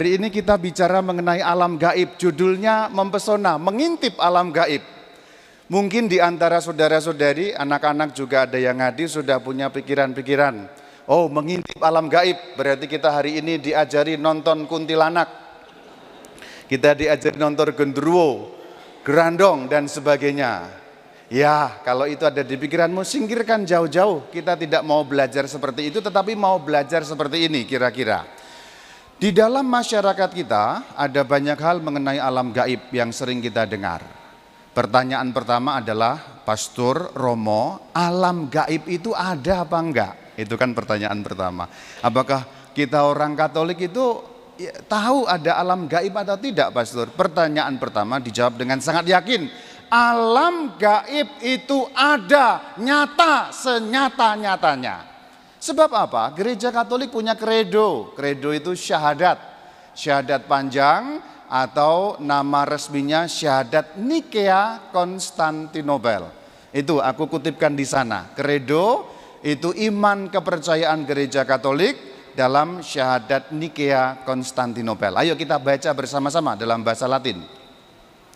Hari ini kita bicara mengenai alam gaib, judulnya mempesona, mengintip alam gaib. Mungkin di antara saudara-saudari, anak-anak juga ada yang hadir sudah punya pikiran-pikiran. Oh, mengintip alam gaib, berarti kita hari ini diajari nonton kuntilanak. Kita diajari nonton genderuwo, gerandong dan sebagainya. Ya, kalau itu ada di pikiranmu, singkirkan jauh-jauh. Kita tidak mau belajar seperti itu, tetapi mau belajar seperti ini kira-kira. Di dalam masyarakat kita ada banyak hal mengenai alam gaib yang sering kita dengar. Pertanyaan pertama adalah, Pastor Romo, alam gaib itu ada apa enggak? Itu kan pertanyaan pertama. Apakah kita orang Katolik itu tahu ada alam gaib atau tidak, Pastor? Pertanyaan pertama dijawab dengan sangat yakin. Alam gaib itu ada, nyata, senyata-nyatanya. Sebab apa? Gereja Katolik punya kredo. Kredo itu syahadat. Syahadat panjang atau nama resminya syahadat Nikea Konstantinopel. Itu aku kutipkan di sana. Kredo itu iman kepercayaan gereja Katolik dalam syahadat Nikea Konstantinopel. Ayo kita baca bersama-sama dalam bahasa Latin.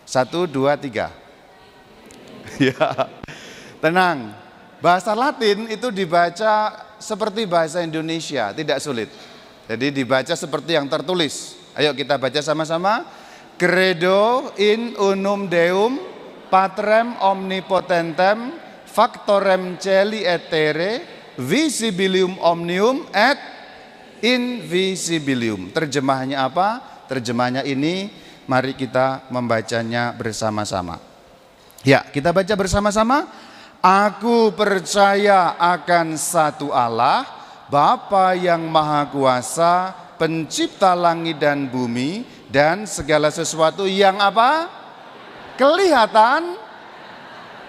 1, 2, 3. Ya, tenang. Bahasa Latin itu dibaca seperti bahasa Indonesia, tidak sulit. Jadi dibaca seperti yang tertulis. Ayo kita baca sama-sama. Credo in unum Deum, Patrem omnipotentem, factorem celi et terre, visibilium omnium et invisibilium. Terjemahnya apa? Terjemahnya ini, mari kita membacanya bersama-sama. Ya, kita baca bersama-sama. Aku percaya akan satu Allah, Bapa yang Maha Kuasa, pencipta langit dan bumi, dan segala sesuatu yang apa? Kelihatan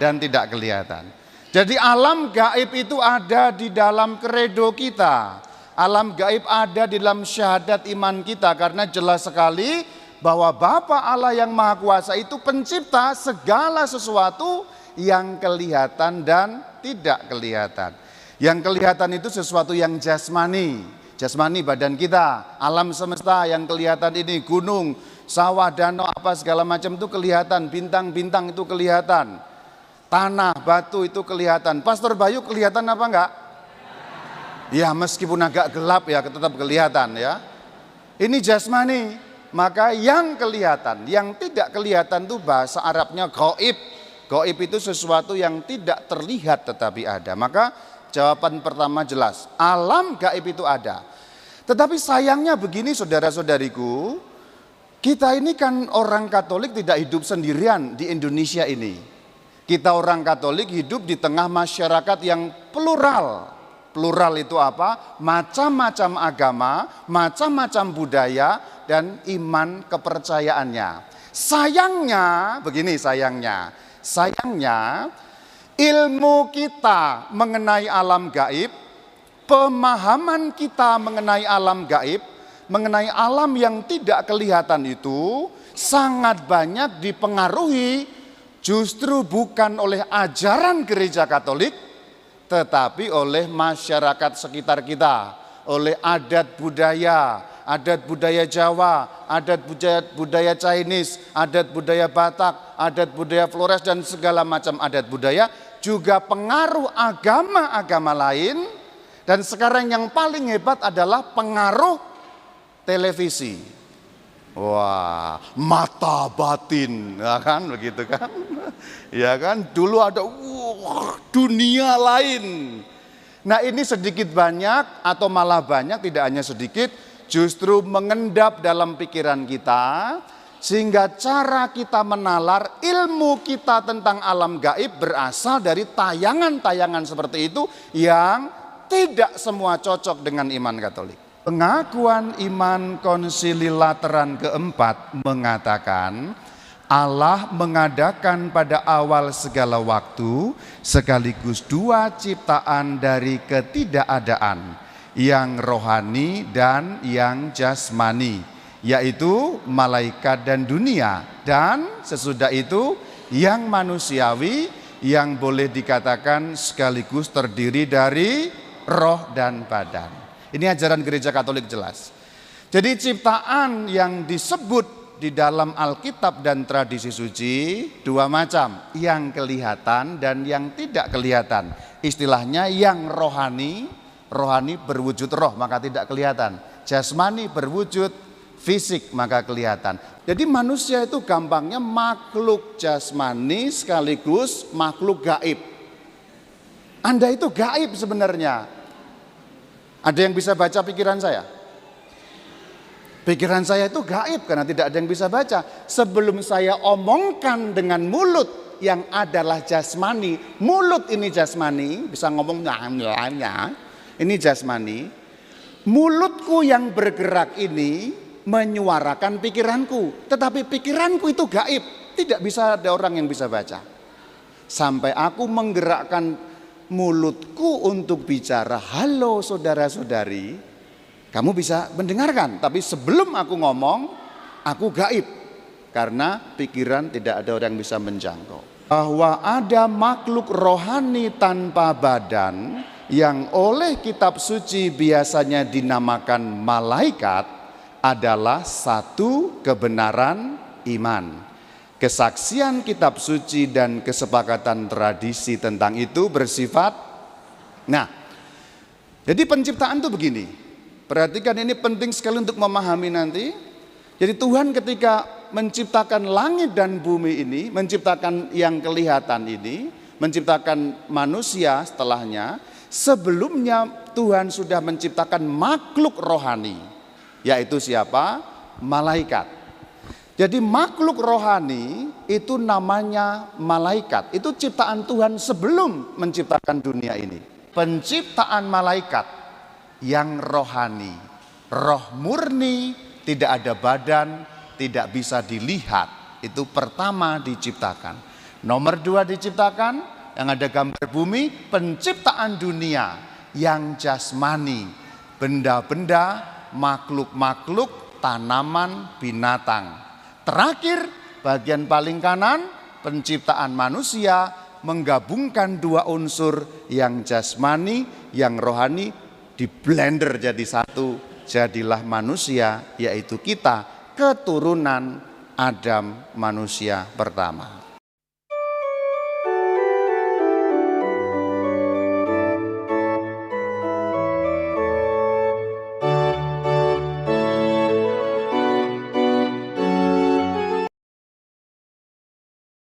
dan tidak kelihatan. Jadi alam gaib itu ada di dalam kredo kita. Alam gaib ada di dalam syahadat iman kita, karena jelas sekali bahwa Bapa Allah yang Maha Kuasa itu pencipta segala sesuatu yang kelihatan dan tidak kelihatan. Yang kelihatan itu sesuatu yang jasmani. Jasmani badan kita, alam semesta yang kelihatan ini, gunung, sawah, danau, apa segala macam itu kelihatan. Bintang-bintang itu kelihatan. Tanah, batu itu kelihatan. Pastor Bayu kelihatan apa enggak? Ya, meskipun agak gelap ya tetap kelihatan ya. Ini jasmani. Maka yang kelihatan, yang tidak kelihatan itu bahasa Arabnya gaib. Gaib itu sesuatu yang tidak terlihat tetapi ada. Maka jawaban pertama jelas, alam gaib itu ada. Tetapi sayangnya begini saudara-saudariku, kita ini kan orang Katolik tidak hidup sendirian di Indonesia ini. Kita orang Katolik hidup di tengah masyarakat yang plural. Plural itu apa? Macam-macam agama, macam-macam budaya dan iman kepercayaannya. Sayangnya, begini sayangnya. Sayangnya ilmu kita mengenai alam gaib, pemahaman kita mengenai alam gaib, mengenai alam yang tidak kelihatan itu sangat banyak dipengaruhi justru bukan oleh ajaran gereja Katolik, tetapi oleh masyarakat sekitar kita, oleh adat budaya Jawa, adat budaya Chinese, adat budaya Batak, adat budaya Flores dan segala macam adat budaya, juga pengaruh agama-agama lain, dan sekarang yang paling hebat adalah pengaruh televisi. Wah, mata batin, ya kan begitu kan? Ya kan, dulu ada dunia lain. Nah, ini sedikit banyak atau malah banyak, tidak hanya sedikit, justru mengendap dalam pikiran kita, sehingga cara kita menalar ilmu kita tentang alam gaib berasal dari tayangan-tayangan seperti itu yang tidak semua cocok dengan iman Katolik. Pengakuan iman Konsili Lateran keempat mengatakan Allah mengadakan pada awal segala waktu sekaligus dua ciptaan dari ketidakadaan, yang rohani dan yang jasmani, yaitu malaikat dan dunia, dan sesudah itu yang manusiawi yang boleh dikatakan sekaligus terdiri dari roh dan badan. Ini ajaran gereja Katolik jelas. Jadi ciptaan yang disebut di dalam Alkitab dan tradisi suci dua macam, yang kelihatan dan yang tidak kelihatan. Istilahnya yang rohani, rohani berwujud roh maka tidak kelihatan. Jasmani berwujud fisik maka kelihatan. Jadi manusia itu gampangnya makhluk jasmani sekaligus makhluk gaib. Anda itu gaib sebenarnya. Ada yang bisa baca pikiran saya? Pikiran saya itu gaib karena tidak ada yang bisa baca. Sebelum saya omongkan dengan mulut yang adalah jasmani, mulut ini jasmani, bisa ngomong ini jasmani. Mulutku yang bergerak ini menyuarakan pikiranku, tetapi pikiranku itu gaib, tidak bisa ada orang yang bisa baca. Sampai aku menggerakkan mulutku untuk bicara, halo saudara-saudari, kamu bisa mendengarkan, tapi sebelum aku ngomong, aku gaib. Karena pikiran tidak ada orang yang bisa menjangkau. Bahwa ada makhluk rohani tanpa badan yang oleh kitab suci biasanya dinamakan malaikat adalah satu kebenaran iman. Kesaksian kitab suci dan kesepakatan tradisi tentang itu bersifat. Nah, jadi penciptaan itu begini. Perhatikan, ini penting sekali untuk memahami nanti. Jadi Tuhan ketika menciptakan langit dan bumi ini, menciptakan yang kelihatan ini, menciptakan manusia setelahnya, sebelumnya Tuhan sudah menciptakan makhluk rohani, yaitu siapa? Malaikat. Jadi makhluk rohani itu namanya malaikat. Itu ciptaan Tuhan sebelum menciptakan dunia ini. Penciptaan malaikat yang rohani, roh murni, tidak ada badan, tidak bisa dilihat. Itu pertama diciptakan. Nomor dua diciptakan, yang ada gambar bumi, penciptaan dunia yang jasmani, benda-benda, makhluk-makhluk, tanaman, binatang. Terakhir, bagian paling kanan, penciptaan manusia menggabungkan dua unsur yang jasmani, yang rohani, di blender jadi satu, jadilah manusia, yaitu kita, keturunan Adam manusia pertama.